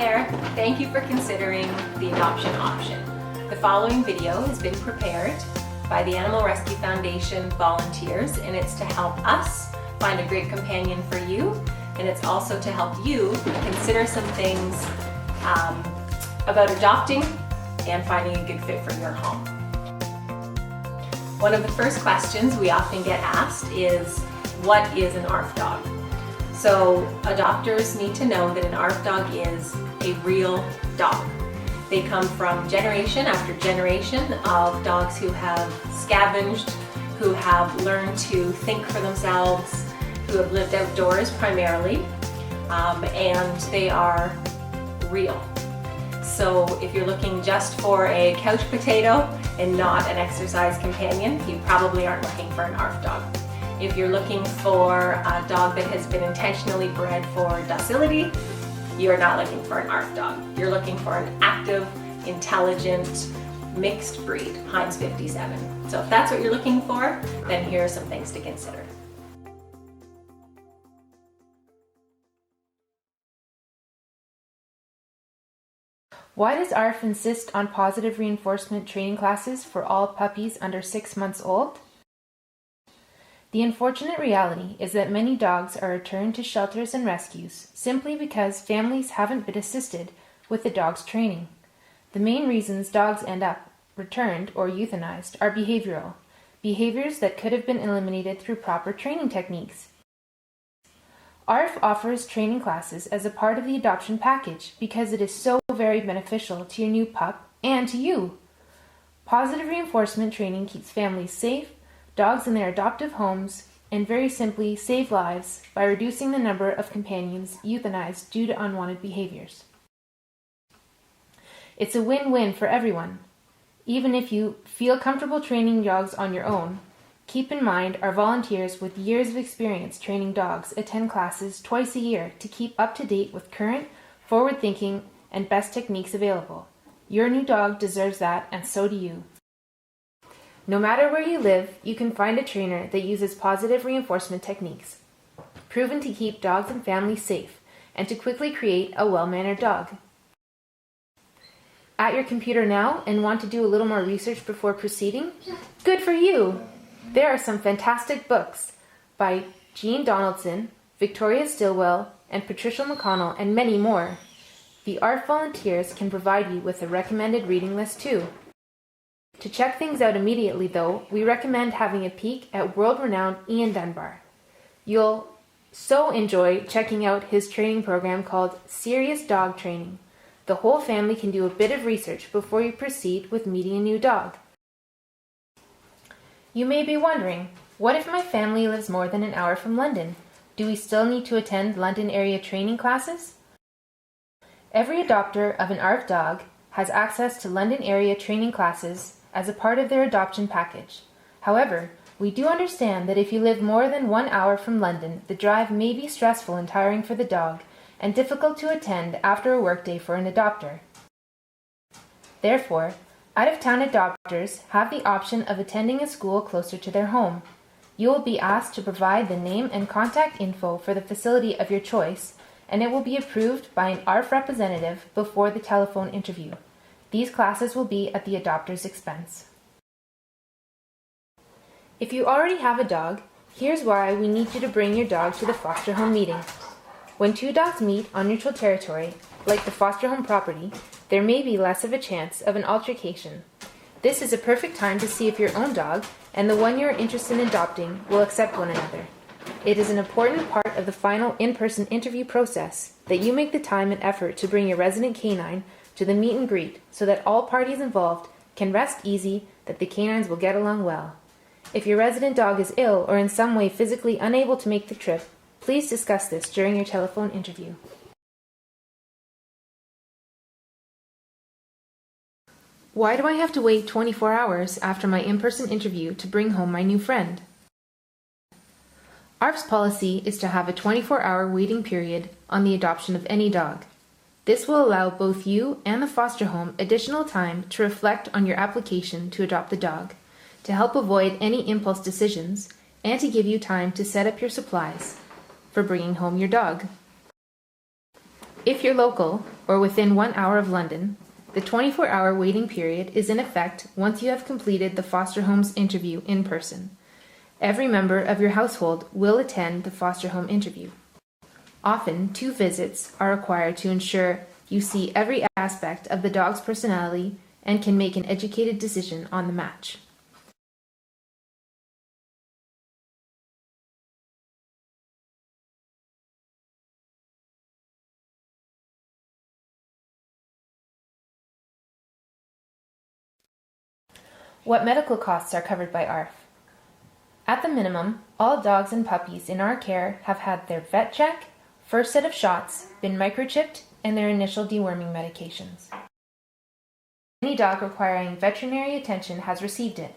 there, thank you for considering the adoption option. The following video has been prepared by the Animal Rescue Foundation volunteers, and it's to help us find a great companion for you, and it's also to help you consider some things about adopting and finding a good fit for your home. One of the first questions we often get asked is, what is an ARF dog? So adopters need to know that an ARF dog is a real dog. They come from generation after generation of dogs who have scavenged, who have learned to think for themselves, who have lived outdoors primarily, and they are real. So if you're looking just for a couch potato and not an exercise companion, you probably aren't looking for an ARF dog. If you're looking for a dog that has been intentionally bred for docility, you're not looking for an ARF dog. You're looking for an active, intelligent, mixed breed, Heinz 57. So if that's what you're looking for, then here are some things to consider. Why does ARF insist on positive reinforcement training classes for all puppies under 6 months old? The unfortunate reality is that many dogs are returned to shelters and rescues simply because families haven't been assisted with the dog's training. The main reasons dogs end up returned or euthanized are behavioral, behaviors that could have been eliminated through proper training techniques. ARF offers training classes as a part of the adoption package because it is so very beneficial to your new pup and to you. Positive reinforcement training keeps families safe, dogs in their adoptive homes, and very simply save lives by reducing the number of companions euthanized due to unwanted behaviors. It's a win-win for everyone. Even if you feel comfortable training dogs on your own, keep in mind our volunteers with years of experience training dogs attend classes twice a year to keep up to date with current, forward-thinking, and best techniques available. Your new dog deserves that, and so do you. No matter where you live, you can find a trainer that uses positive reinforcement techniques, proven to keep dogs and families safe and to quickly create a well-mannered dog. At your computer now and want to do a little more research before proceeding? Good for you! There are some fantastic books by Jean Donaldson, Victoria Stilwell, and Patricia McConnell, and many more. The ARF volunteers can provide you with a recommended reading list too. To check things out immediately though, we recommend having a peek at world-renowned Ian Dunbar. You'll so enjoy checking out his training program called Serious Dog Training. The whole family can do a bit of research before you proceed with meeting a new dog. You may be wondering, what if my family lives more than an hour from London? Do we still need to attend London area training classes? Every adopter of an ARF dog has access to London area training classes as a part of their adoption package. However, we do understand that if you live more than 1 hour from London, the drive may be stressful and tiring for the dog and difficult to attend after a workday for an adopter. Therefore, out-of-town adopters have the option of attending a school closer to their home. You will be asked to provide the name and contact info for the facility of your choice, and it will be approved by an ARF representative before the telephone interview. These classes will be at the adopter's expense. If you already have a dog, here's why we need you to bring your dog to the foster home meeting. When two dogs meet on neutral territory, like the foster home property, there may be less of a chance of an altercation. This is a perfect time to see if your own dog and the one you're interested in adopting will accept one another. It is an important part of the final in-person interview process that you make the time and effort to bring your resident canine to the meet and greet so that all parties involved can rest easy that the canines will get along well. If your resident dog is ill or in some way physically unable to make the trip, please discuss this during your telephone interview. Why do I have to wait 24 hours after my in-person interview to bring home my new friend? ARF's policy is to have a 24-hour waiting period on the adoption of any dog. This will allow both you and the foster home additional time to reflect on your application to adopt the dog, to help avoid any impulse decisions, and to give you time to set up your supplies for bringing home your dog. If you're local or within 1 hour of London, the 24-hour waiting period is in effect once you have completed the foster home's interview in person. Every member of your household will attend the foster home interview. Often, 2 visits are required to ensure you see every aspect of the dog's personality and can make an educated decision on the match. What medical costs are covered by ARF? At the minimum, all dogs and puppies in our care have had their vet check, first set of shots, been microchipped, and their initial deworming medications. Any dog requiring veterinary attention has received it,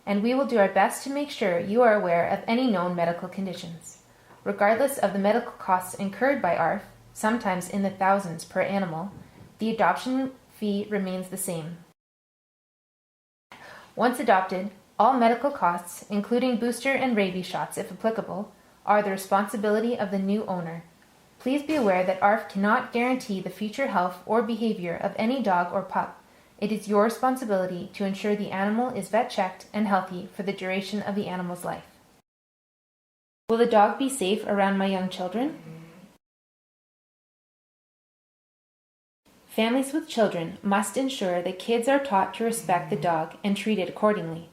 and we will do our best to make sure you are aware of any known medical conditions. Regardless of the medical costs incurred by ARF, sometimes in the thousands per animal, the adoption fee remains the same. Once adopted, all medical costs, including booster and rabies shots if applicable, are the responsibility of the new owner. Please be aware that ARF cannot guarantee the future health or behavior of any dog or pup. It is your responsibility to ensure the animal is vet checked and healthy for the duration of the animal's life. Will the dog be safe around my young children? Families with children must ensure that kids are taught to respect the dog and treat it accordingly.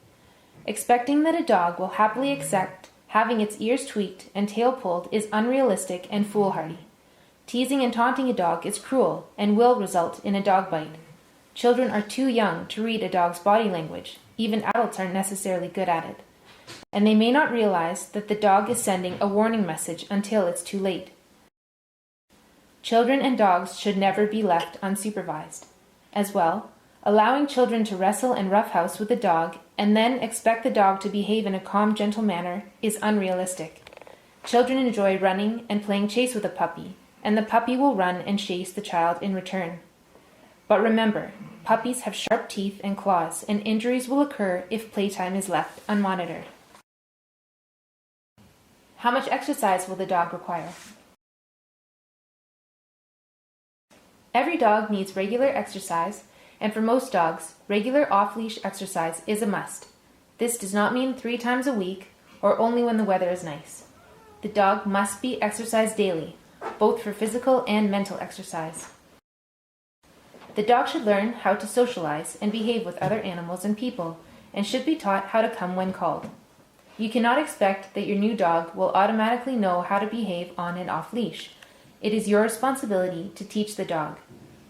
Expecting that a dog will happily accept having its ears tweaked and tail pulled is unrealistic and foolhardy. Teasing and taunting a dog is cruel and will result in a dog bite. Children are too young to read a dog's body language. Even adults aren't necessarily good at it. And they may not realize that the dog is sending a warning message until it's too late. Children and dogs should never be left unsupervised. As well, allowing children to wrestle and roughhouse with a dog and then expect the dog to behave in a calm, gentle manner is unrealistic. Children enjoy running and playing chase with a puppy, and the puppy will run and chase the child in return. But remember, puppies have sharp teeth and claws, and injuries will occur if playtime is left unmonitored. How much exercise will the dog require? Every dog needs regular exercise, and for most dogs, regular off-leash exercise is a must. This does not mean 3 times a week or only when the weather is nice. The dog must be exercised daily, both for physical and mental exercise. The dog should learn how to socialize and behave with other animals and people, and should be taught how to come when called. You cannot expect that your new dog will automatically know how to behave on and off leash. It is your responsibility to teach the dog.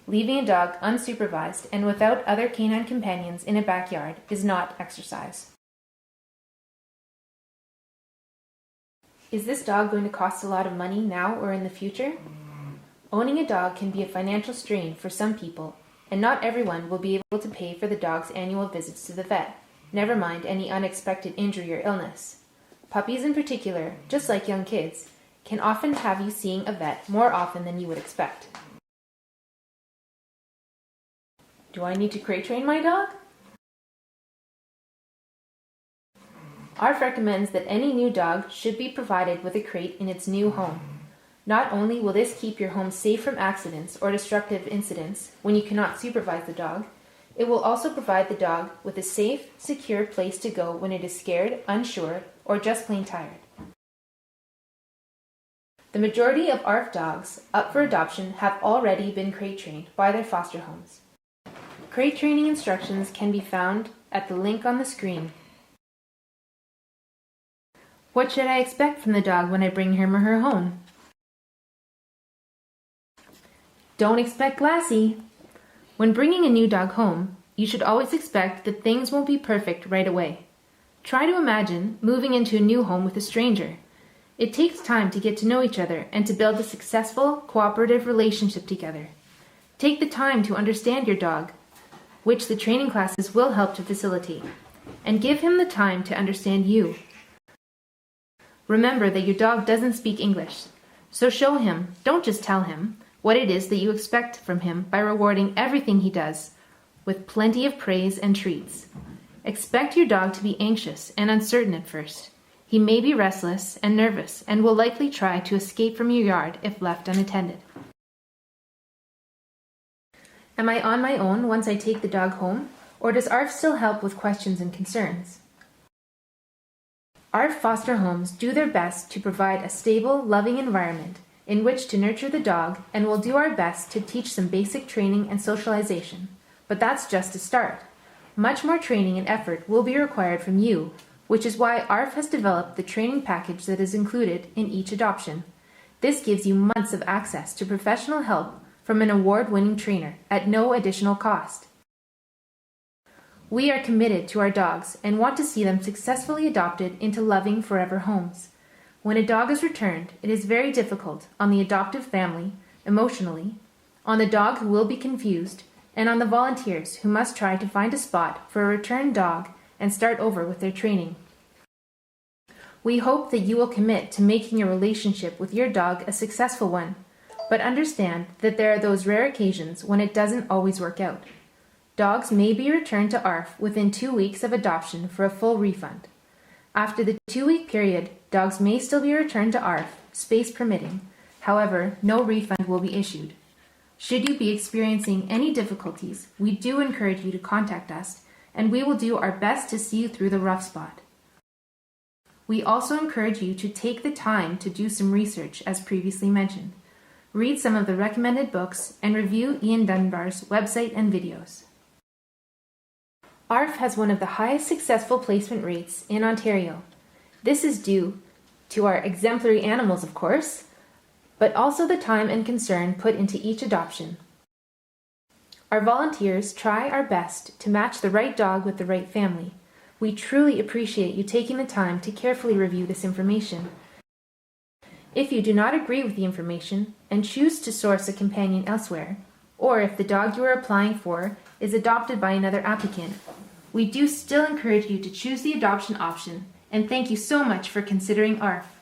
Leaving a dog unsupervised and without other canine companions in a backyard is not exercise. Is this dog going to cost a lot of money now or in the future? Owning a dog can be a financial strain for some people, and not everyone will be able to pay for the dog's annual visits to the vet, never mind any unexpected injury or illness. Puppies in particular, just like young kids, can often have you seeing a vet more often than you would expect. Do I need to crate train my dog? ARF recommends that any new dog should be provided with a crate in its new home. Not only will this keep your home safe from accidents or destructive incidents when you cannot supervise the dog, it will also provide the dog with a safe, secure place to go when it is scared, unsure, or just plain tired. The majority of ARF dogs up for adoption have already been crate trained by their foster homes. Crate training instructions can be found at the link on the screen. What should I expect from the dog when I bring him or her home? Don't expect Lassie. When bringing a new dog home, you should always expect that things won't be perfect right away. Try to imagine moving into a new home with a stranger. It takes time to get to know each other and to build a successful, cooperative relationship together. Take the time to understand your dog, which the training classes will help to facilitate, and give him the time to understand you. Remember that your dog doesn't speak English, so show him, don't just tell him, what it is that you expect from him by rewarding everything he does with plenty of praise and treats. Expect your dog to be anxious and uncertain at first. He may be restless and nervous and will likely try to escape from your yard if left unattended. Am I on my own once I take the dog home, or does ARF still help with questions and concerns? ARF foster homes do their best to provide a stable, loving environment in which to nurture the dog, and will do our best to teach some basic training and socialization. But that's just a start. Much more training and effort will be required from you, which is why ARF has developed the training package that is included in each adoption. This gives you months of access to professional help from an award-winning trainer at no additional cost. We are committed to our dogs and want to see them successfully adopted into loving forever homes. When a dog is returned, it is very difficult on the adoptive family, emotionally, on the dog who will be confused, and on the volunteers who must try to find a spot for a returned dog and start over with their training. We hope that you will commit to making your relationship with your dog a successful one, but understand that there are those rare occasions when it doesn't always work out. Dogs may be returned to ARF within 2 weeks of adoption for a full refund. After the 2-week period, dogs may still be returned to ARF, space permitting. However, no refund will be issued. Should you be experiencing any difficulties, we do encourage you to contact us, and we will do our best to see you through the rough spot. We also encourage you to take the time to do some research, as previously mentioned. Read some of the recommended books and review Ian Dunbar's website and videos. ARF has one of the highest successful placement rates in Ontario. This is due to our exemplary animals, of course, but also the time and concern put into each adoption. Our volunteers try our best to match the right dog with the right family. We truly appreciate you taking the time to carefully review this information. If you do not agree with the information and choose to source a companion elsewhere, or if the dog you are applying for is adopted by another applicant, we do still encourage you to choose the adoption option, and thank you so much for considering ARF.